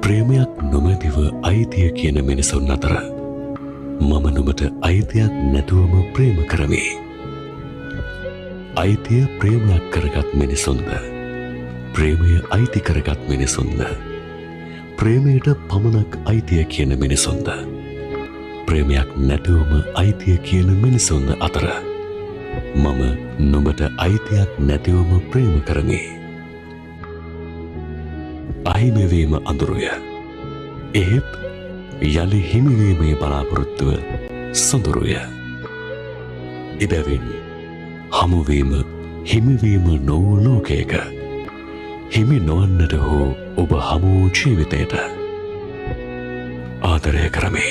ප්‍රේමයක් නොමැතිව අයිතිය කියන මිනිසුන් අතර මම නුඹට අයිතියක් නැතුවම ප්‍රේම කරමි. අයිතිය ප්‍රේමයක් කරගත් මිනිසුන්ද ප්‍රේමය අයිති කරගත් මිනිසුන්ද ප්‍රේමයට පමණක් අයිතිය කියන මිනිසුන්ද ප්‍රේමයක් නැතුවම අයිතිය කියන මිනිසුන් අතර මම නුඹට අයිතියක් නැතිවම ප්‍රේම කරමි. අහිමිවීම අඳුරුය. එහෙත් යළි හිමිවීමේ බලාපොරොත්තුව සොඳුරුය. එබැවින් හමුවීම හිමිවීම නොවූ ලෝකයක හිමි නොවන්නට හෝ ඔබ හමු ජීවිතයට ආදරය කරමි.